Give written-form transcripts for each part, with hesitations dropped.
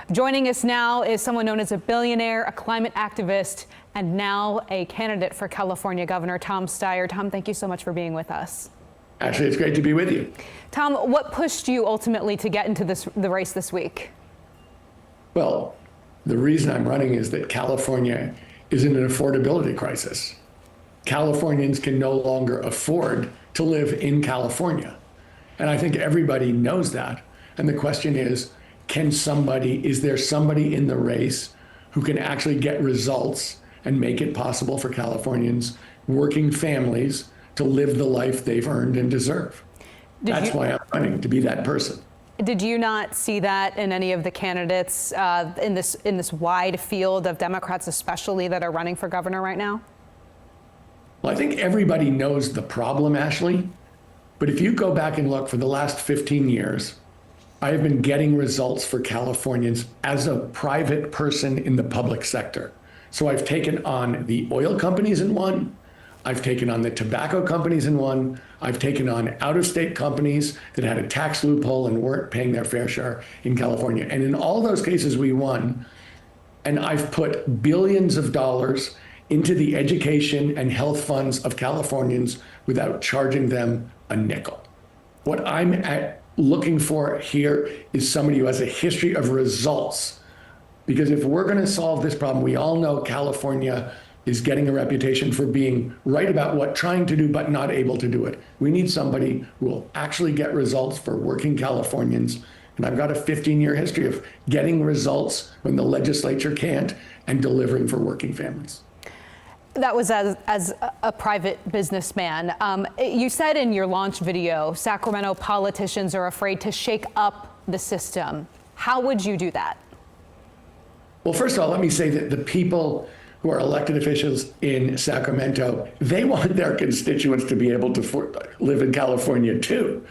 Joining us now is someone known as a billionaire, a climate activist, and now a candidate for California Governor, Tom Steyer. Tom, thank you so much for being with us. Actually, it's great to be with you. Tom, what pushed you ultimately to get into the race this week? Well, the reason I'm running is that California is in an affordability crisis. Californians can no longer afford to live in California. And I think everybody knows that. And the question is there somebody in the race who can actually get results and make it possible for Californians, working families, to live the life they've earned and deserve? That's why I'm running, to be that person. Did you not see that in any of the candidates in this wide field of Democrats, especially that are running for governor right now? Well, I think everybody knows the problem, Ashley. But if you go back and look for the last 15 years, I have been getting results for Californians as a private person in the public sector. So I've taken on the oil companies and won. I've taken on the tobacco companies and won. I've taken on out-of-state companies that had a tax loophole and weren't paying their fair share in California. And in all those cases, we won. And I've put billions of dollars into the education and health funds of Californians without charging them a nickel. What I'm looking for here is somebody who has a history of results. Because if we're going to solve this problem, we all know California is getting a reputation for being right about what trying to do, but not able to do it. We need somebody who will actually get results for working Californians. And I've got a 15-year history of getting results when the legislature can't and delivering for working families. That was as a private businessman. You said in your launch video, Sacramento politicians are afraid to shake up the system. How would you do that? Well, first of all, let me say that the people who are elected officials in Sacramento, they want their constituents to be able to live in California too.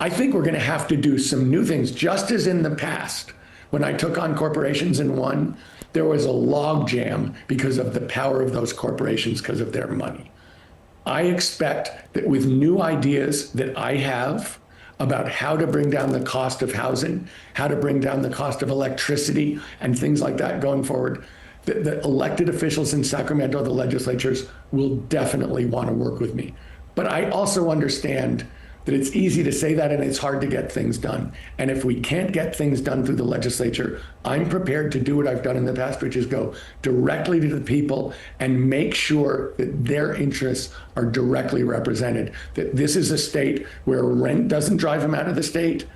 I think we're going to have to do some new things, just as in the past. When I took on corporations and won, there was a logjam because of the power of those corporations, because of their money. I expect that with new ideas that I have about how to bring down the cost of housing, how to bring down the cost of electricity and things like that going forward, the elected officials in Sacramento, the legislatures, will definitely want to work with me. But I also understand that it's easy to say that and it's hard to get things done. And if we can't get things done through the legislature, I'm prepared to do what I've done in the past, which is go directly to the people and make sure that their interests are directly represented. That this is a state where rent doesn't drive them out of the state,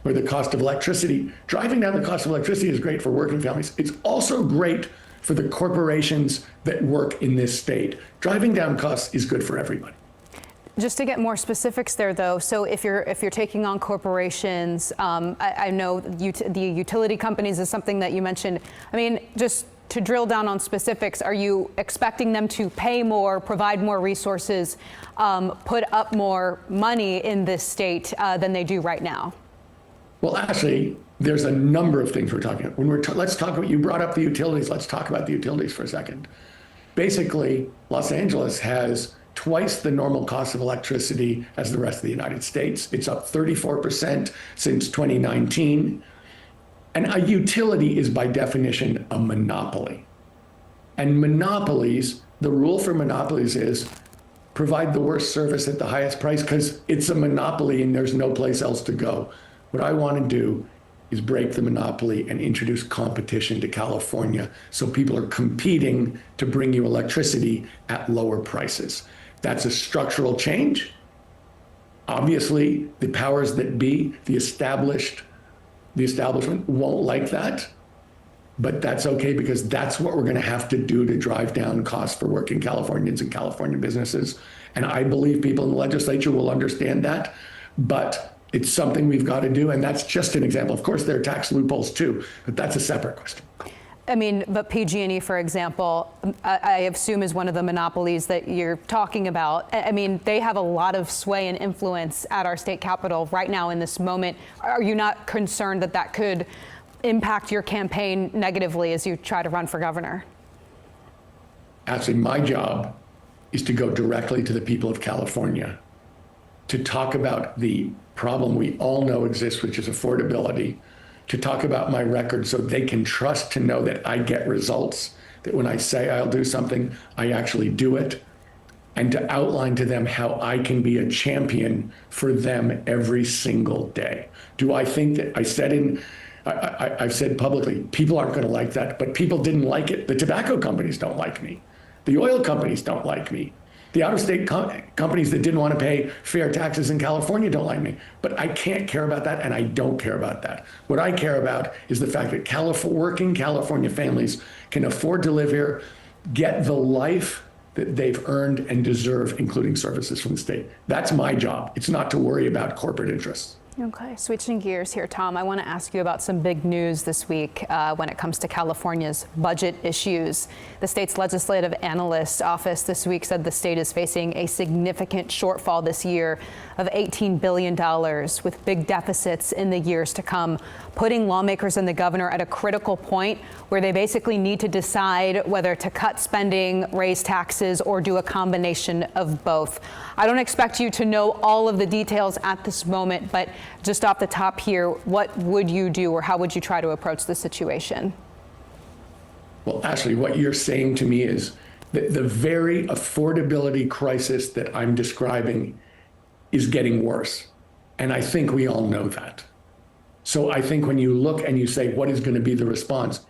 where the cost of electricity, driving down the cost of electricity is great for working families. It's also great for the corporations that work in this state. Driving down costs is good for everybody. Just to get more specifics there, though, so if you're taking on corporations, I know the utility companies is something that you mentioned. I mean, just to drill down on specifics, are you expecting them to pay more, provide more resources, put up more money in this state than they do right now? Well, actually, there's a number of things we're talking about. Let's talk about, you brought up the utilities. Let's talk about the utilities for a second. Basically, Los Angeles has twice the normal cost of electricity as the rest of the United States. It's up 34% since 2019. And a utility is by definition a monopoly. And monopolies, the rule for monopolies is provide the worst service at the highest price because it's a monopoly and there's no place else to go. What I want to do is break the monopoly and introduce competition to California so people are competing to bring you electricity at lower prices. That's a structural change. Obviously, the powers that be, the establishment won't like that, but that's okay because that's what we're going to have to do to drive down costs for working Californians and California businesses. And I believe people in the legislature will understand that, but it's something we've got to do. And that's just an example. Of course, there are tax loopholes too, but that's a separate question. I mean, but PG&E, for example, I assume is one of the monopolies that you're talking about. I mean, they have a lot of sway and influence at our state capitol right now in this moment. Are you not concerned that that could impact your campaign negatively as you try to run for governor? Actually, my job is to go directly to the people of California to talk about the problem we all know exists, which is affordability, to talk about my record so they can trust to know that I get results, that when I say I'll do something, I actually do it, and to outline to them how I can be a champion for them every single day. Do I think that I've said publicly, people aren't going to like that, but people didn't like it. The tobacco companies don't like me. The oil companies don't like me. The out-of-state companies that didn't want to pay fair taxes in California don't like me. But I can't care about that, and I don't care about that. What I care about is the fact that working California families can afford to live here, get the life that they've earned and deserve, including services from the state. That's my job. It's not to worry about corporate interests. Okay, switching gears here, Tom, I want to ask you about some big news this week when it comes to California's budget issues. The state's legislative analyst office this week said the state is facing a significant shortfall this year of $18 billion with big deficits in the years to come, putting lawmakers and the governor at a critical point where they basically need to decide whether to cut spending, raise taxes, or do a combination of both. I don't expect you to know all of the details at this moment, but just off the top here, what would you do or how would you try to approach the situation? Well, Ashley, what you're saying to me is that the very affordability crisis that I'm describing is getting worse. And I think we all know that. So I think when you look and you say, what is going to be the response?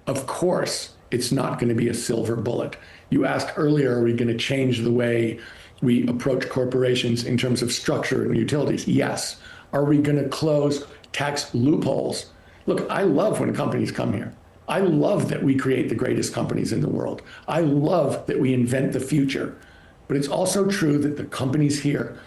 Of course, it's not going to be a silver bullet. You asked earlier, are we going to change the way we approach corporations in terms of structure and utilities? Yes. Are we going to close tax loopholes? Look, I love when companies come here. I love that we create the greatest companies in the world. I love that we invent the future. But it's also true that the companies here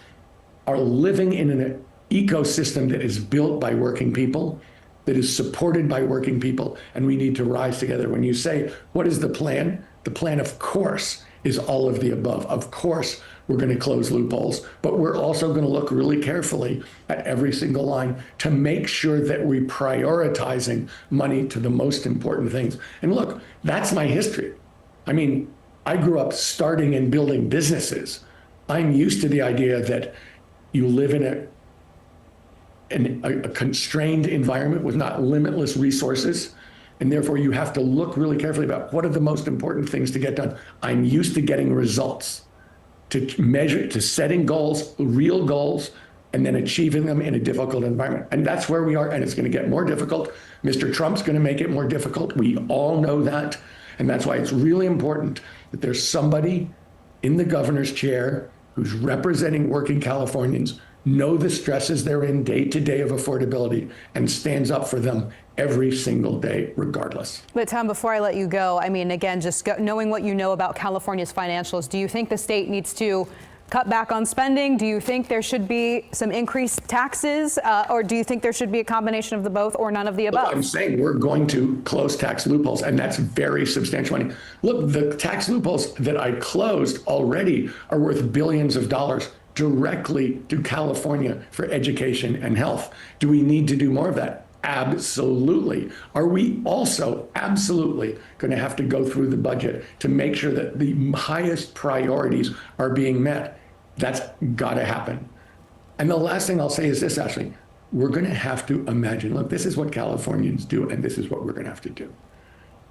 are living in an ecosystem that is built by working people, that is supported by working people, and we need to rise together. When you say, what is the plan? The plan, of course, is all of the above. Of course, we're going to close loopholes, but we're also going to look really carefully at every single line to make sure that we're prioritizing money to the most important things. And look, that's my history. I mean, I grew up starting and building businesses. I'm used to the idea that you live in a constrained environment with not limitless resources. And therefore, you have to look really carefully about what are the most important things to get done. I'm used to getting results, to measure, to setting goals, real goals, and then achieving them in a difficult environment. And that's where we are, and it's going to get more difficult. Mr. Trump's going to make it more difficult. We all know that. And that's why it's really important that there's somebody in the governor's chair who's representing working Californians, know the stresses they're in day to day of affordability, and stands up for them every single day, regardless. But Tom, before I let you go, I mean, again, knowing what you know about California's financials, do you think the state needs to cut back on spending? Do you think there should be some increased taxes? Or do you think there should be a combination of the both or none of the above? Look, I'm saying we're going to close tax loopholes, and that's very substantial money. Look, the tax loopholes that I closed already are worth billions of dollars directly to California for education and health. Do we need to do more of that? Absolutely. Are we also absolutely going to have to go through the budget to make sure that the highest priorities are being met? That's got to happen. And the last thing I'll say is this, Ashley, we're going to have to imagine, look, this is what Californians do, and this is what we're going to have to do.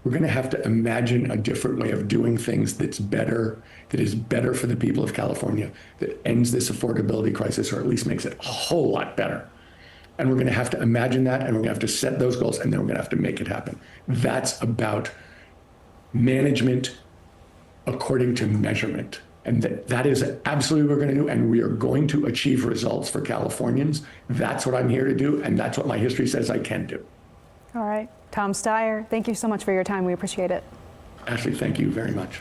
We're going to have to imagine a different way of doing things that's better, that is better for the people of California, that ends this affordability crisis, or at least makes it a whole lot better. And we're going to have to imagine that, and we're going to have to set those goals, and then we're going to have to make it happen. That's about management according to measurement. And that is absolutely what we're going to do, and we are going to achieve results for Californians. That's what I'm here to do, and that's what my history says I can do. All right. Tom Steyer, thank you so much for your time. We appreciate it. Ashley, thank you very much.